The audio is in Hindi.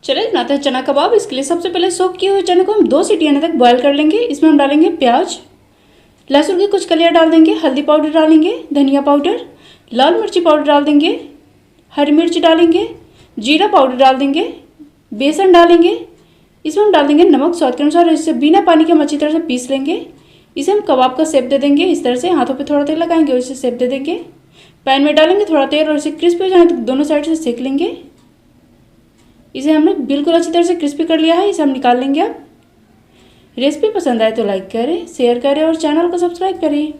चलिए बनाते हैं चना कबाब। इसके लिए सबसे पहले सोक किए हुए चने को हम 2 सीटी आने तक बॉयल कर लेंगे। इसमें हम डालेंगे प्याज, लहसुन की कुछ कलियां डाल देंगे, हल्दी पाउडर डालेंगे, धनिया पाउडर, लाल मिर्ची पाउडर डाल देंगे, हरी मिर्च डालेंगे, जीरा पाउडर डाल देंगे, बेसन डालेंगे। इसमें हम डाल देंगे नमक स्वाद के अनुसार। इसे बिना पानी के हम अच्छी तरह से पीस लेंगे। इसे हम कबाब का शेप दे देंगे। इस तरह से हाथों पे थोड़ा तेल लगाएंगे और इसे शेप दे देंगे। पैन में डालेंगे थोड़ा तेल और इसे क्रिस्पी हो जाने तक दोनों साइड से सेक लेंगे। इसे हमने बिल्कुल अच्छी तरह से क्रिस्पी कर लिया है। इसे हम निकाल लेंगे। अब रेसिपी पसंद आए तो लाइक करें, शेयर करें और चैनल को सब्सक्राइब करें।